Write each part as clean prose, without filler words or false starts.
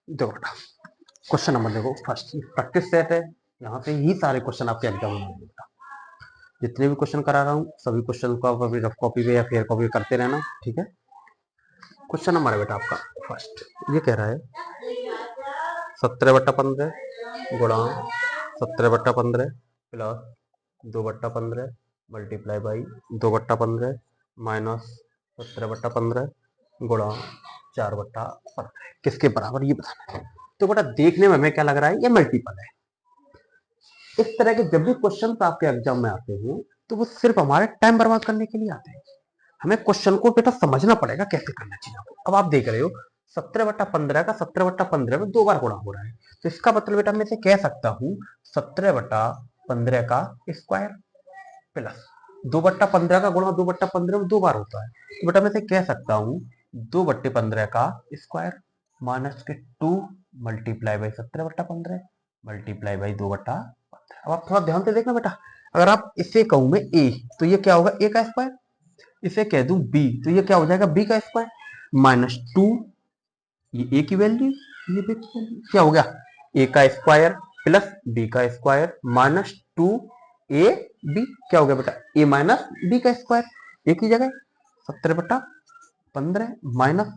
देखो बेटा, question number देखो फर्स्ट प्रैक्टिस सेट है। यहाँ से ही सारे क्वेश्चन आपके एग्जाम में होंगे बेटा। जितने भी क्वेश्चन करा रहा हूँ सभी क्वेश्चन को आप अभी रफ कॉपी पे या फेयर कॉपी पे करते रहना, ठीक है। क्वेश्चन नंबर है बेटा आपका फर्स्ट, ये कह रहा है 17/15 गुणा 17/15 प्लस 2/15 मल्टीप्लाई बाई 2/15 माइनस 17/15 गुणा 4/15 किसके बराबर ये बताना है। तो बेटा देखने में हमें क्या लग रहा है, ये मल्टीपल है। इस तरह के जब भी क्वेश्चन आपके एग्जाम में आते हैं तो वो सिर्फ हमारे टाइम बर्बाद करने के लिए आते हैं। हमें क्वेश्चन को बेटा समझना पड़ेगा कैसे करना चाहिए। अब आप देख रहे हो 17/15 का 17/15 में 2 बार गुणा हो रहा है, तो इसका मतलब बेटा मैं इसे कह सकता हूँ 17/15 का स्क्वायर प्लस 2/15 का गुणा 2/15 में 2 बार होता है, तो बेटा मैं इसे कह सकता हूँ 2/15 का स्क्वायर माइनस के 2 मल्टीप्लाई बाई 17/15 मल्टीप्लाई बाई 2/15। अब आप थोड़ा ध्यान से देखना बेटा, अगर आप इसे कहूं मैं ए तो ये क्या होगा, ए का स्क्वायर। इसे कह दूं बी तो ये क्या हो जाएगा, बी का स्क्वायर माइनस 2, ये ए की वैल्यू, ये बी की वैल्यू, क्या हो गया ए का स्क्वायर प्लस बी का स्क्वायर माइनस 2 ए बी, क्या हो गया बेटा ए माइनस बी का स्क्वायर। ए की जगह 17/15 माइनस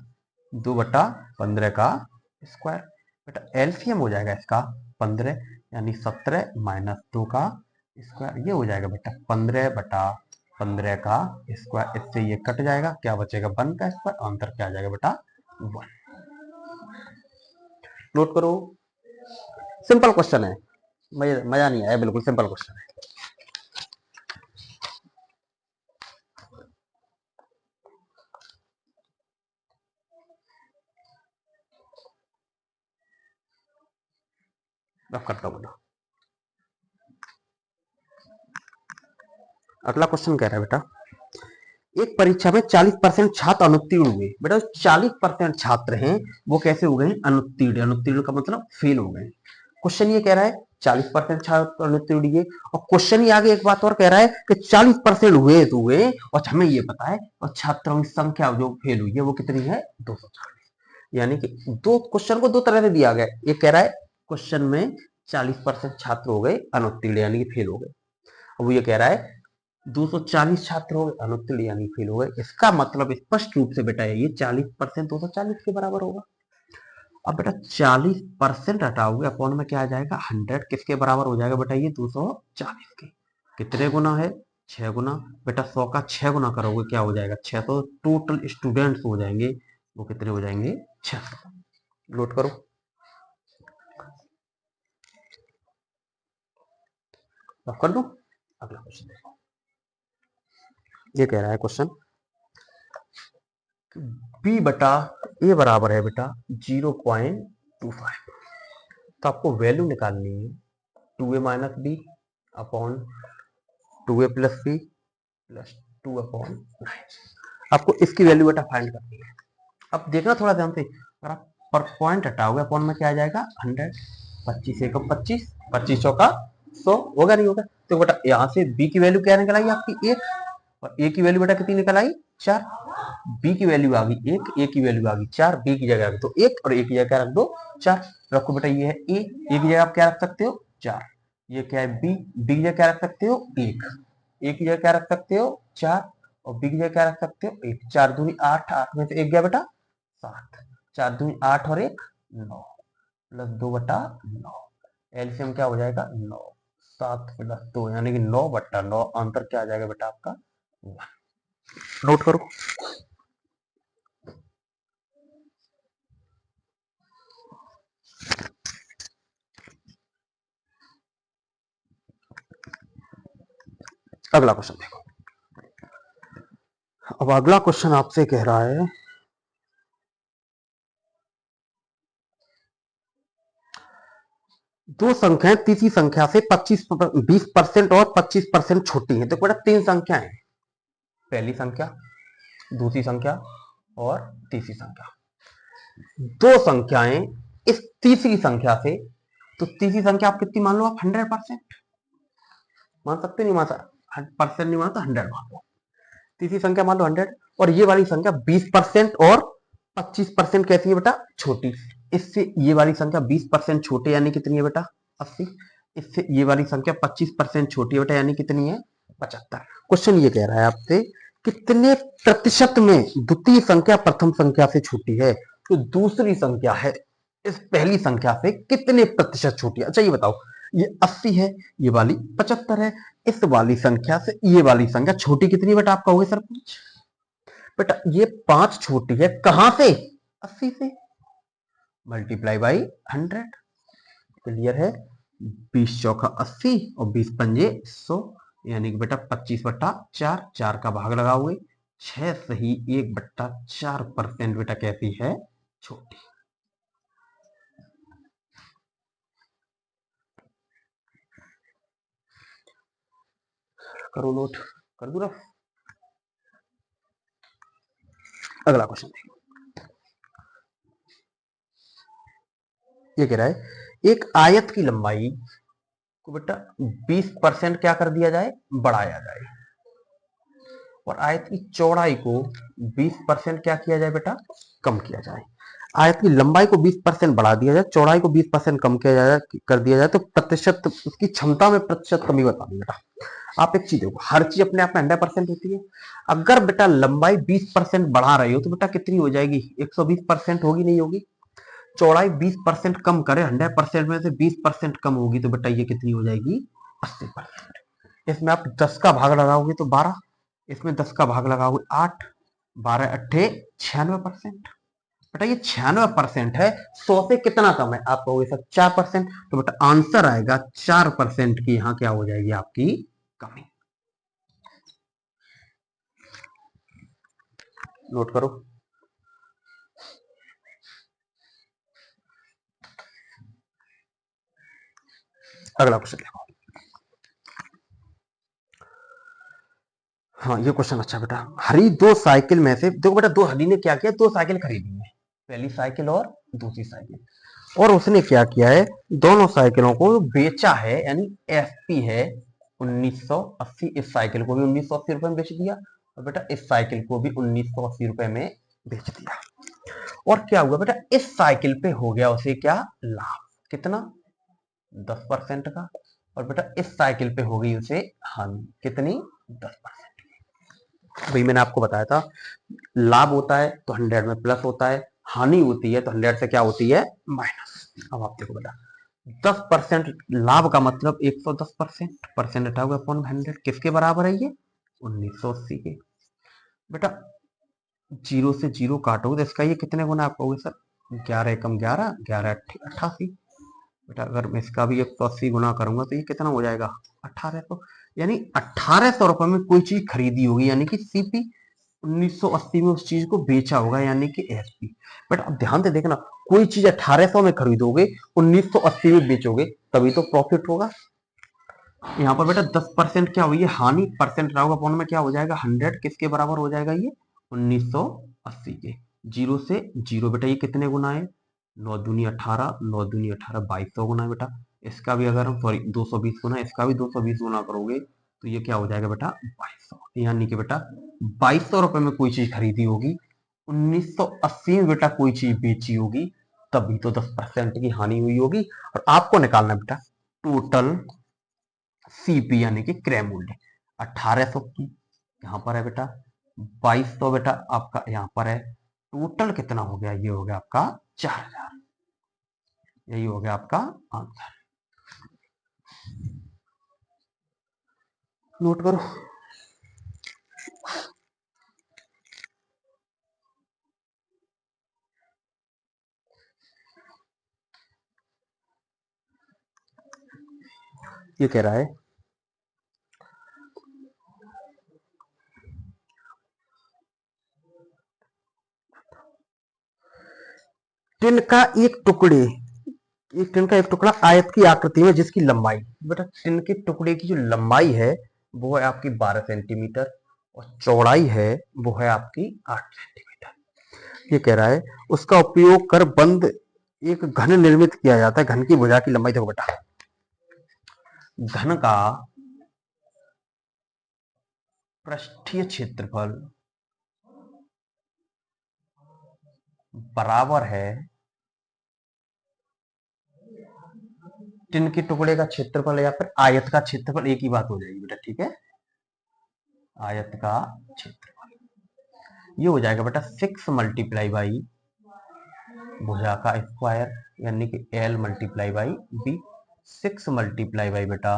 2/15 का स्क्वायर, बेटा एलसीएम हो जाएगा इसका 15 यानी 17 माइनस 2 का स्क्वायर, ये हो जाएगा बेटा 15/15 का स्क्वायर। इससे ये कट जाएगा, क्या बचेगा 1 का स्क्वायर, आंसर क्या आ जाएगा बेटा 1। नोट करो, सिंपल क्वेश्चन है, मजा नहीं आया, बिल्कुल सिंपल क्वेश्चन है। अब करता हूं बेटा, अगला क्वेश्चन कह रहा है बेटा एक परीक्षा में 40% छात्र अनुत्तीर्ण हुए। बेटा 40% छात्र हैं वो कैसे हो गए, अनुत्तीर्ण। अनुत्तीर्ण का मतलब फेल हो गए। क्वेश्चन ये कह रहा है 40% छात्र अनुत्तीर्ण हुए, और क्वेश्चन ये आगे एक बात और कह रहा है कि 40% हुए तो हुए, और हमें ये पता है और छात्रों की संख्या जो फेल हुई है वो कितनी है, 240। यानी कि दो क्वेश्चन को दो तरह से दिया गया। ये कह रहा है क्वेश्चन में 40% छात्र हो गए अनुत्तीर्ण यानी कि फेल हो गए, अब वो ये कह रहा है 240 छात्र हो गए अनुत्तीर्ण यानी फेल हो गए। इसका मतलब स्पष्ट रूप से बेटा ये 40% 240 के बराबर होगा। अब बेटा 40% हटाओगे अपॉन में क्या आ जाएगा 100, किसके बराबर हो जाएगा बेटा ये 240 के। कितने गुना है, 6 गुना। बेटा 100 का 6 गुना करोगे क्या हो जाएगा 600। टोटल स्टूडेंट्स हो जाएंगे वो कितने हो जाएंगे 600। नोट करो, कर दो। अगला क्वेश्चन देखो, ये कह रहा है क्वेश्चन बी बटा ए बराबर है बेटा 0.25। तो आपको वैल्यू निकालनी है 2a minus b upon 2a plus b plus 2/9। आपको इसकी वैल्यू बेटा फाइंड करनी है। अब देखना थोड़ा ध्यान से, अगर आप पर पॉइंट हटाओगे अपॉन में क्या आ जाएगा 100। 25 एकम 25, 25 का 100 होगा नहीं होगा। तो बेटा यहाँ से बी की वैल्यू क्या निकल आई आपकी 1, और ए की वैल्यू बेटा कितनी निकल आई 4। बी की वैल्यू आ गई 1, ए की वैल्यू आ गई 4, बी की जगह रख दो 1 और ए की जगह क्या रख दो 4। रखो बेटा ये है ए की जगह आप क्या रख सकते हो 4। ये क्या है बी की जगह क्या रख सकते हो 1, ए की जगह क्या रख सकते हो 4, और बी की जगह क्या रख सकते हो 1। 4 दूनी 8, 8 में से 1 गया बेटा 7। 4 दूनी 8 और 1 9 प्लस 2/9। एलसीएम क्या हो जाएगा 9। 7 प्लस 2 यानी कि 9/9, आंसर क्या आ जाएगा बेटा आपका 1। नोट करो, अगला क्वेश्चन देखो। अब अगला क्वेश्चन आपसे कह रहा है दो संख्याएं तीसरी संख्या से 20% और 25% छोटी हैं। तो बेटा 3 संख्याएं, पहली संख्या, दूसरी संख्या और तीसरी संख्या। दो संख्याएं इस तीसरी संख्या से, तो तीसरी संख्या आप कितनी मान लो, आप 100% मान सकते, नहीं मान सकते, परसेंट नहीं मानता 100 मान लो। तीसरी संख्या मान लो 100, और ये वाली संख्या 20% और 25% कैसी है बेटा छोटी। इससे ये वाली संख्या 20% छोटी यानी कितनी है बेटा 80। इससे ये वाली संख्या 25% छोटी है बेटा यानी कितनी है 75। क्वेश्चन ये कह रहा है आपसे कितने प्रतिशत में द्वितीय संख्या प्रथम संख्या से छोटी है। तो दूसरी संख्या है इस पहली संख्या से कितने प्रतिशत छोटी है। अच्छा ये बताओ ये 80 है ये वाली 75 है इस वाली संख्या से ये वाली संख्या छोटी कितनी बेटा आप कहोगे सर 5। बेटा ये 5 छोटी है कहां से 80 से मल्टीप्लाई बाई 100। क्लियर है 20 चौका 80 और 20 पंजे 100 यानी कि बेटा 25/4 4 का भाग लगाओगे 6 सही 1/4% बेटा कैसी है छोटी। करो नोट कर दो रफ। अगला क्वेश्चन देखो ये कह रहा है एक आयत की लंबाई को बेटा 20% क्या कर दिया जाए बढ़ाया जाए और आयत की चौड़ाई को 20% क्या किया जाए बेटा कम किया जाए। आयत की लंबाई को 20% बढ़ा दिया जाए चौड़ाई को 20% कम किया जाए कर दिया जाए तो प्रतिशत उसकी क्षमता में प्रतिशत कमी बता दी बेटा। आप एक चीज देखो हर चीज अपने आप में 100% होती है। अगर बेटा लंबाई 20% बढ़ा रही हो तो बेटा कितनी हो जाएगी 120% होगी नहीं होगी। चौड़ाई 20% कम करे 100% में से 20% कम होगी तो बेटा ये कितनी हो जाएगी 80%। इसमें आप 10 का भाग लगाओगे तो 12 इसमें 10 का भाग लगाओगे 8 12 अट्ठे 96%। बेटा ये 96% है 100 से कितना कम है आप कहोगे सर 4%। तो बेटा आंसर आएगा 4% की यहां क्या हो जाएगी आपकी कमी। नोट करो अगला क्वेश्चन देखो। हाँ ये क्वेश्चन अच्छा बेटा हरी दो साइकिल में से देखो बेटा दो हरी ने क्या किया दो साइकिल खरीदी है पहली साइकिल और दूसरी साइकिल और उसने क्या किया है दोनों साइकिलों को बेचा है यानी एफपी है 1980। इस साइकिल को भी 1980 रुपए में बेच दिया और बेटा इस साइकिल को भी 1980 रुपए में बेच दिया। और क्या हुआ बेटा इस साइकिल पे हो गया उसे क्या लाभ कितना 10% का और बेटा इस साइकिल पे हो गई उसे हानि कितनी 10%। वही मैंने आपको बताया था लाभ होता है तो 100 में प्लस होता है हानि होती है तो 100 से क्या होती है माइनस। अब आप देखो बेटा 10% लाभ का मतलब 110% परसेंट हटाओगे अपॉन 100 किसके बराबर है ये 1980 के। बेटा जीरो से जीरो काटोगे तो इसका ये कितने गुना आप कहोगे सर 11 एकम 11 11 88। बेटा अगर मैं इसका भी 180 गुना करूंगा तो ये कितना हो जाएगा 1800 यानी 1800 रुपए में कोई चीज खरीदी होगी यानी कि सीपी 1980 में उस चीज को बेचा होगा यानी कि एसपी। बट अब ध्यान से देखना कोई चीज 1800 में खरीदोगे 1980 में बेचोगे तभी तो प्रॉफिट होगा। यहाँ पर बेटा 10% क्या हुई है हानि परसेंट रहोगा पॉइंट में क्या हो जाएगा 100 किसके बराबर हो जाएगा ये 1980 के। जीरो से जीरो बेटा ये कितने गुना है 9 दूनी 18 9 दूनी 18 2200 गुना है बेटा। इसका भी अगर हम सॉरी 220 गुना इसका भी 220 गुना करोगे तो ये क्या हो जाएगा बेटा 2200 यानी कि बेटा 2200 रुपए में कोई चीज खरीदी होगी 1980 में बेटा कोई चीज बेची होगी तभी तो 10% की हानि हुई होगी। और आपको निकालना बेटा टोटल सीपी यानी कि क्रय मूल्य 1800 की यहाँ पर है बेटा 2200 बेटा आपका यहाँ पर है टोटल कितना हो गया ये हो गया आपका 4000। यही हो गया आपका आंसर। नोट करो ये कह रहा है टिन का एक टुकड़े एक टिन का एक टुकड़ा आयत की आकृति में जिसकी लंबाई बेटा टिन के टुकड़े की जो लंबाई है वो है आपकी 12 सेंटीमीटर और चौड़ाई है वो है आपकी 8 सेंटीमीटर। ये कह रहा है उसका उपयोग कर बंद एक घन निर्मित किया जाता है। घन की भुजा की लंबाई देखो बेटा घन का पृष्ठीय क्षेत्रफल बराबर है टिन के टुकड़े का क्षेत्रफल या फिर आयत का क्षेत्रफल एक ही बात हो जाएगी बेटा, ठीक है। आयत का क्षेत्रफल ये हो जाएगा बेटा 6 मल्टीप्लाई बाई भुजा का स्क्वायर यानी कि L multiply by B. 6 multiply by बेटा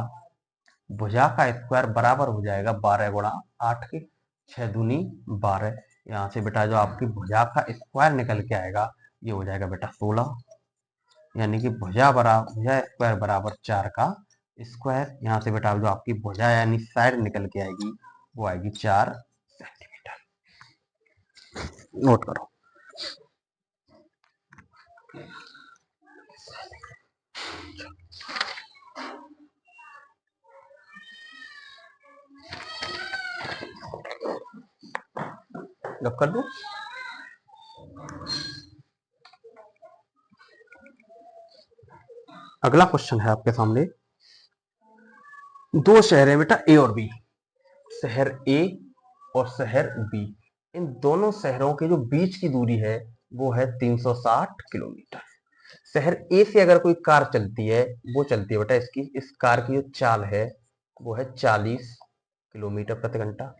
भुजा का स्क्वायर बराबर हो जाएगा 12 गुणा 8 के, 6 दूनी 12। यहाँ से बेटा जो आपकी भुजा का स्क्वायर निकल के आएगा ये हो जाएगा बेटा 16, यानी कि भुजा स्क्वायर बराबर 4 का स्क्वायर। यहाँ से बेटा जो आपकी भुजा यानी साइड निकल के आएगी वो आएगी 4 सेंटीमीटर। नोट करो। गप कर दो। अगला क्वेश्चन है आपके सामने, दो शहर है बेटा ए और बी, शहर ए और शहर बी। इन दोनों शहरों के जो बीच की दूरी है वो है 360 किलोमीटर। शहर ए से अगर कोई कार चलती है वो चलती है बेटा इस कार की जो चाल है वो है 40 किलोमीटर प्रति घंटा,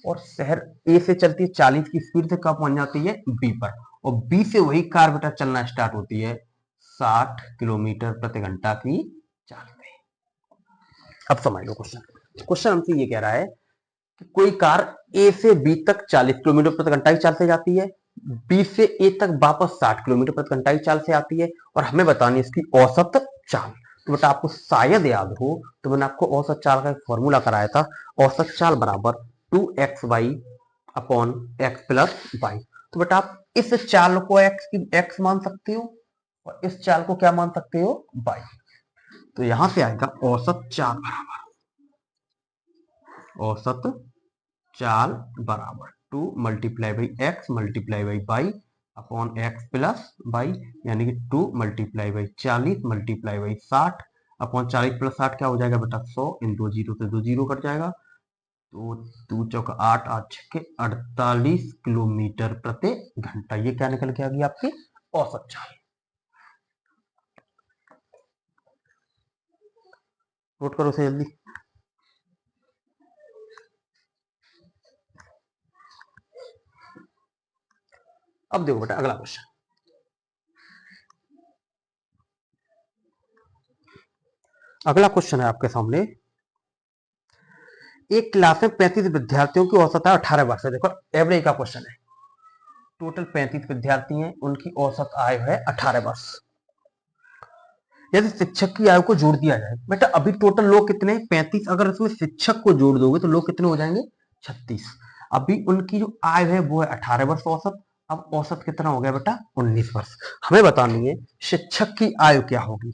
और शहर ए से चलती है 40 की स्पीड से कब पहुंच जाती है बी पर, और बी से वही कार बेटा चलना स्टार्ट होती है 60 किलोमीटर प्रति घंटा की चाल पे। अब समझ लो क्वेश्चन हमसे ये कह रहा है कि कोई कार ए से बी तक 40 किलोमीटर प्रति घंटा की चाल से जाती है, बी से ए तक वापस 60 किलोमीटर प्रति घंटा की चाल से आती है, और हमें बतानी इसकी औसत चाल। तो बेटा आपको शायद याद हो तो मैंने आपको औसत चाल का एक फॉर्मूला कराया था, औसत चाल बराबर 2xy upon x plus Y. तो बेटा आप इस चाल को x मान सकते हो और इस चाल को क्या मान सकते हो y। तो यहां से आएगा औसत चाल बराबर 2 multiply by x multiply by y upon x plus y, यानी कि 2 multiply by 40 multiply by 60 upon 40 plus 60 क्या हो जाएगा बेटा 100, इन दो जीरो से दो जीरो कट जाएगा, तो 2 चौका 8 8 छक्के 48 किलोमीटर प्रति घंटा। ये क्या निकल के आ गई आपकी औसत चाल। नोट करो से जल्दी। अब देखो बेटा अगला क्वेश्चन, अगला क्वेश्चन है आपके सामने, एक क्लास में 35 विद्यार्थियों की औसत है 18 वर्ष है। देखो एवरेज का क्वेश्चन है, टोटल 35 विद्यार्थी हैं, उनकी औसत आयु है 18 वर्ष। यदि शिक्षक की आयु को जोड़ दिया जाए, बेटा अभी टोटल लोग कितने 35, अगर इसमें शिक्षक को जोड़ दोगे तो लोग कितने हो जाएंगे 36। अभी उनकी जो आयु है वो है 18 वर्ष औसत, अब औसत कितना हो गया बेटा 19 वर्ष। हमें बतानी है शिक्षक की आयु क्या होगी,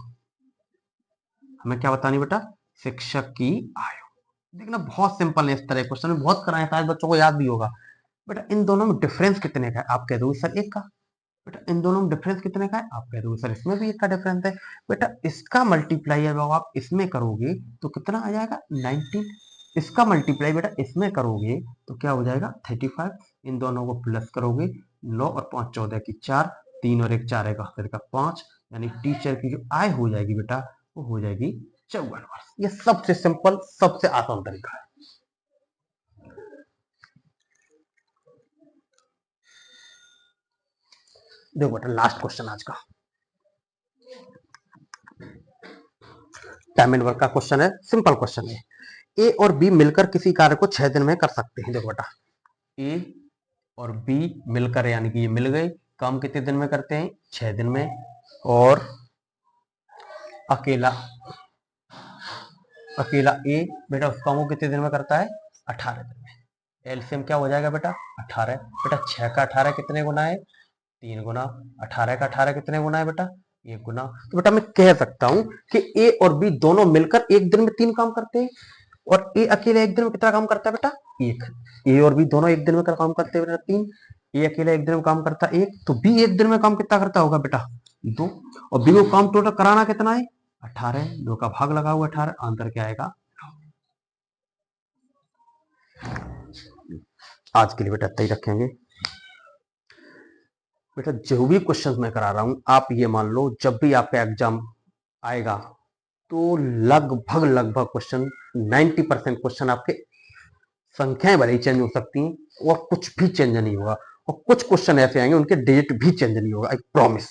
हमें क्या बतानी बेटा शिक्षक की आयु। देखना बहुत सिंपल है, इस तरह क्वेश्चन में बहुत कराए, शायद बच्चों को याद भी होगा। बेटा इन दोनों में डिफरेंस कितने का है, आप कह दोगे सर 1 का। बेटा इन दोनों में डिफरेंस कितने का है, आप कह दोगे सर इसमें भी 1 का डिफरेंस है। बेटा इसका मल्टीप्लाई जब आप इसमें करोगे तो कितना आ जाएगा 19, इसका मल्टीप्लाई बेटा इसमें करोगे तो क्या हो जाएगा 35, इन दोनों को प्लस करोगे 9 और 5 14 की 4, 3 और 1 4 का 5, यानी टीचर की जो आय हो जाएगी बेटा वो हो जाएगी 54 वर्ष। ये सबसे सिंपल सबसे आसान तरीका है। देखो बेटा लास्ट क्वेश्चन आज का टाइम एंड वर्क का क्वेश्चन है, सिंपल क्वेश्चन है। ए और बी मिलकर किसी कार्य को 6 दिन में कर सकते हैं। देखो बेटा ए और बी मिलकर, यानी कि ये मिल गए, काम कितने दिन में करते हैं 6 दिन में, और अकेला ए बेटा उस काम को कितने दिन में करता है 18 दिन में। एलसीएम क्या हो जाएगा बेटा 18। बेटा 6 का 18 कितने गुना है 3 गुना, 18 का 18 कितने गुना है बेटा 1 गुना। तो बेटा मैं कह सकता हूं कि ए और बी दोनों मिलकर एक दिन में 3 काम करते हैं, और ए अकेले एक दिन में कितना काम करता है बेटा 1। ए और बी दोनों एक दिन में काम करते हैं बेटा 3, ए अकेला एक दिन में काम करता है 1, तो बी एक दिन में काम कितना करता होगा बेटा 2, और बी को काम टोटल कराना कितना है 18, 2 का भाग लगा हुआ 18, आंसर क्या आएगा। आज के लिए बेटा इतना ही रखेंगे। बेटा जो भी क्वेश्चंस मैं करा रहा हूं आप ये मान लो जब भी आपका एग्जाम आएगा तो लगभग लगभग क्वेश्चन 90% क्वेश्चन आपके संख्याएं भले ही चेंज हो सकती हैं और कुछ भी चेंज नहीं होगा, और कुछ क्वेश्चन ऐसे आएंगे उनके डिजिट भी चेंज नहीं होगा, आई प्रॉमिस।